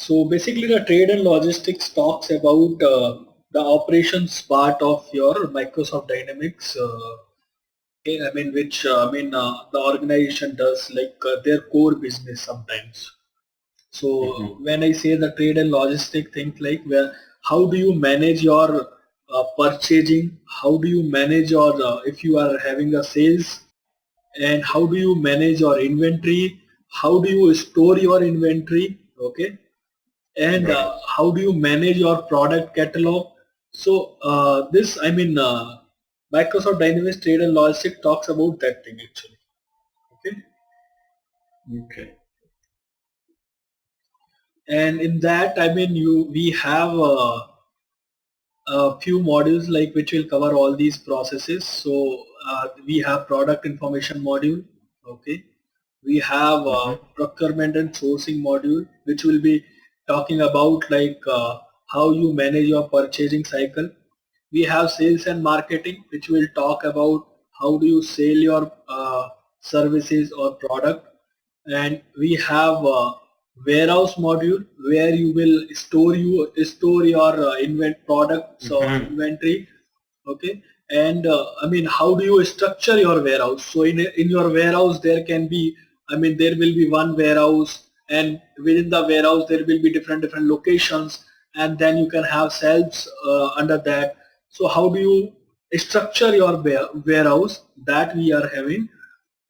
So basically the trade and logistics talks about the operations part of your Microsoft Dynamics. Okay, I mean, which the organization does like their core business sometimes. So Mm-hmm. when I say the trade and logistic things like where how do you manage your purchasing, how do you manage your if you are having a sales, and how do you manage your inventory, how do you store your inventory, okay, and Right. how do you manage your product catalog. So this Microsoft Dynamics Trade and Logistics talks about that thing actually. Okay, Okay. and in that we have a few modules like which will cover all these processes. So we have product information module, okay. We have Mm-hmm. procurement and sourcing module, which will be talking about like how you manage your purchasing cycle. We have sales and marketing, which will talk about how do you sell your services or product. And we have warehouse module where you will store your products or Mm-hmm. inventory, okay. And how do you structure your warehouse? So in your warehouse there can be, there will be one warehouse, and within the warehouse there will be different locations, and then you can have shelves under that. So how do you structure your warehouse, that we are having.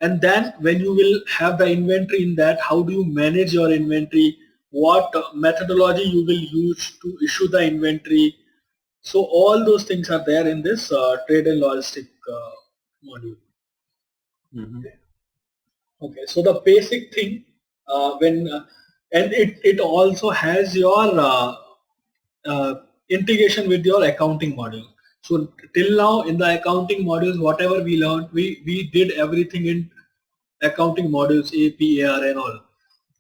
And then when you will have the inventory in that, how do you manage your inventory, what methodology you will use to issue the inventory. So all those things are there in this trade and logistic module. Mm-hmm. Okay, so the basic thing when and it also has your integration with your accounting module. So till now in the accounting modules, whatever we learned, we did everything in accounting modules, AP, AR and all.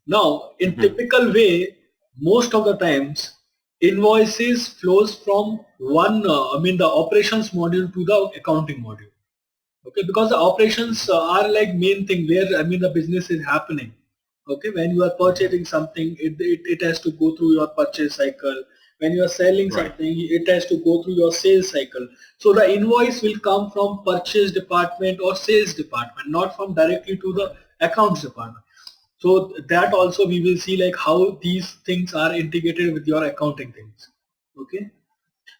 Now, in Mm-hmm. typical way, most of the times invoices flows from one, the operations module to the accounting module. Okay, because the operations are like main thing where the business is happening. Okay, when you are Mm-hmm. purchasing something, it has to go through your purchase cycle. When you are selling Right. something, it has to go through your sales cycle. So the invoice will come from purchase department or sales department, not from directly to the Right. accounts department. So that also we will see like how these things are integrated with your accounting things. Okay.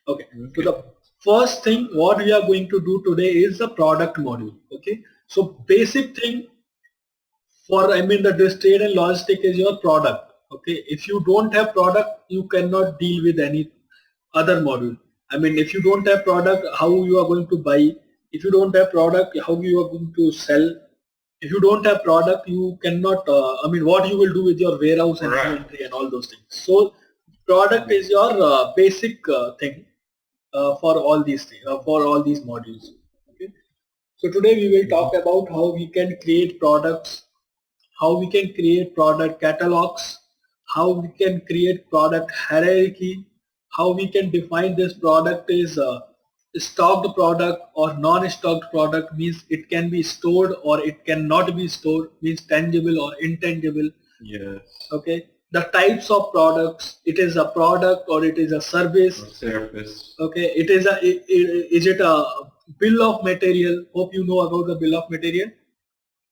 Okay. So Okay. the first thing what we are going to do today is the product module. Okay. So basic thing for the this trade and logistic is your product. Okay. If you don't have product, you cannot deal with any other module. If you don't have product, how you are going to buy? If you don't have product, how you are going to sell? If you don't have product, you cannot what you will do with your warehouse and Right. inventory and all those things. So product is your basic thing for all these for all these modules. Okay. So today we will Mm-hmm. talk about how we can create products, how we can create product catalogs, how we can create product hierarchy, how we can define this product is stocked product or non-stocked product, means it can be stored or it cannot be stored, means tangible or intangible. Yes. Okay, the types of products, it is a product or it is a service. Or service. Okay, it is is it a bill of material? Hope you know about the bill of material.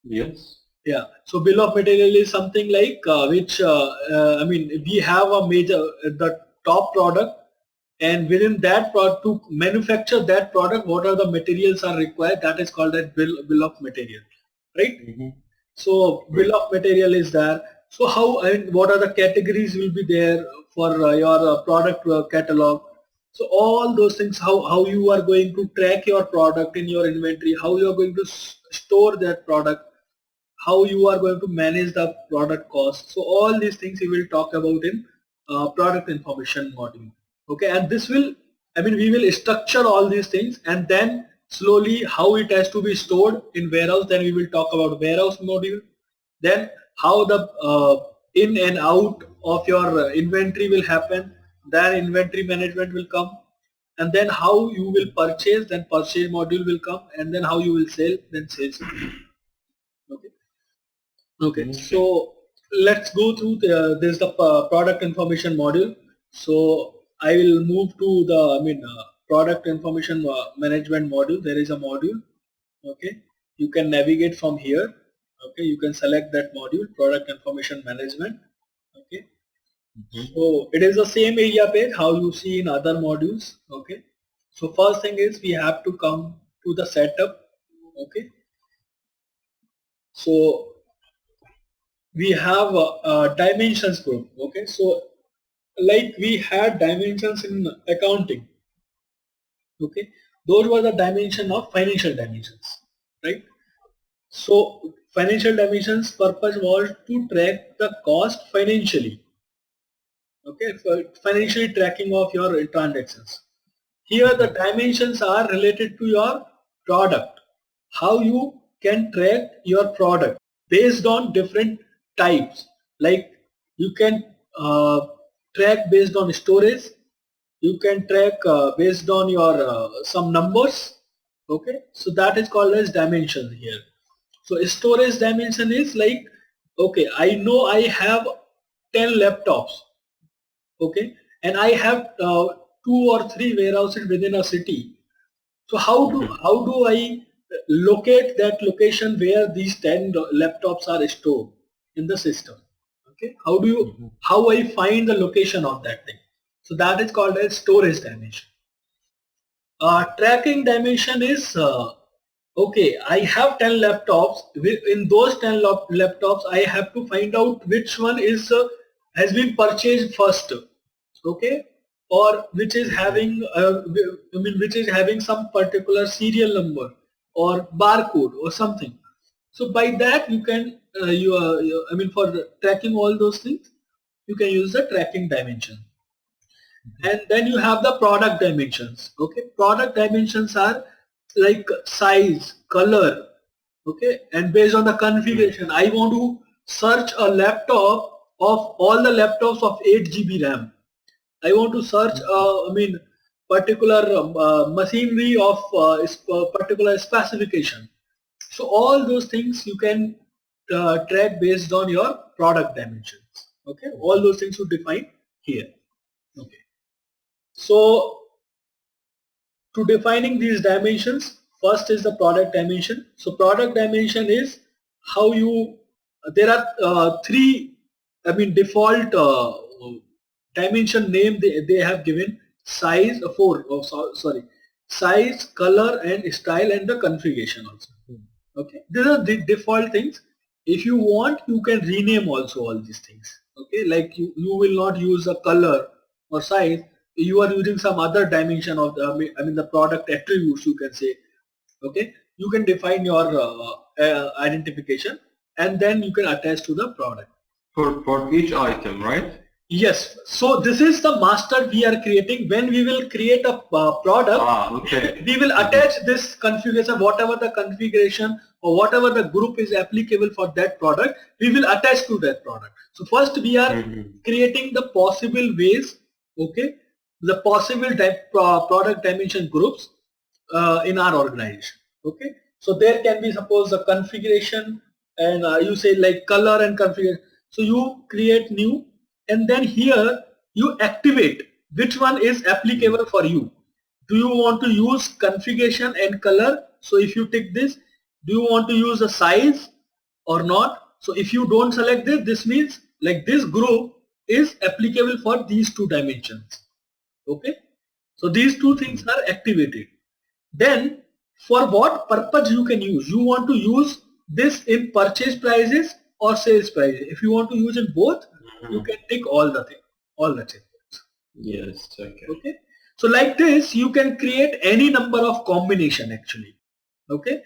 Yes. Yeah, so bill of material is something like which we have a major the top product, and within that product to manufacture that product, what are the materials are required? That is called a bill of material, right? Mm-hmm. So bill Right. of material is there. So how and what are the categories will be there for your product catalog? So all those things, how you are going to track your product in your inventory, how you are going to store that product, how you are going to manage the product cost. So all these things we will talk about in product information module. Okay, and this will, we will structure all these things, and then slowly how it has to be stored in warehouse. Then we will talk about warehouse module. Then how the in and out of your inventory will happen. Then inventory management will come, and then how you will purchase. Then purchase module will come, and then how you will sell. Then sales module. Okay. Okay. Okay. So let's go through this the product information module. So I will move to the product information management module. There is a module. Okay, you can navigate from here. Okay, you can select that module, product information management. Okay, so it is the same area page how you see in other modules. Okay, so first thing is we have to come to the setup. Okay, so we have a dimensions group. Okay, so like we had dimensions in accounting. Okay, those were the dimension of financial dimensions, right? So financial dimensions purpose was to track the cost financially. Okay, for financially tracking of your transactions. Here the dimensions are related to your product. How you can track your product based on different types. Like you can track based on storage. You can track based on your some numbers. Okay, so that is called as dimension here. So storage dimension is like, okay, I know I have 10 laptops. Okay, and I have 2 or 3 warehouses within a city. So how do I locate that location where these 10 laptops are stored in the system? Okay, how I find the location of that thing? So that is called as storage dimension. Tracking dimension is okay. I have 10 laptops. In those 10 laptops, I have to find out which one is has been purchased first. Okay, or which is having which is having some particular serial number or barcode or something. So by that you can for tracking all those things, you can use the tracking dimension. And then you have the product dimensions. Okay, product dimensions are like size, color. Okay, and based on the configuration, I want to search a laptop of all the laptops of 8 GB RAM. I want to search particular machinery of particular specification. So all those things you can track based on your product dimensions. Okay, all those things you define here. Okay, so to defining these dimensions, first is the product dimension. So product dimension is how you, there are three default dimension name they have given: size, sorry, size, color and style, and the configuration also. Okay, these are the default things. If you want, you can rename also all these things. Okay, like you will not use a color or size, you are using some other dimension of the the product attributes, you can say. Okay, you can define your identification, and then you can attach to the product. For each item, right? Yes. So this is the master we are creating. When we will create a product, Okay. we will attach this configuration, whatever the configuration or whatever the group is applicable for that product, we will attach to that product. So first we are creating the possible ways, okay, the possible product dimension groups in our organization. Okay, so there can be, suppose, the configuration, and you say like color and configuration. So you create new, and then here you activate which one is applicable for you. Do you want to use configuration and color? So if you take this, do you want to use the size or not? So if you don't select this, this means like this group is applicable for these two dimensions. Okay, so these two things are activated. Then for what purpose you can use? You want to use this in purchase prices or sales prices. If you want to use in both, you can tick all the thing, all the checkbox. Yes. Okay. Okay. So like this, you can create any number of combination actually. Okay.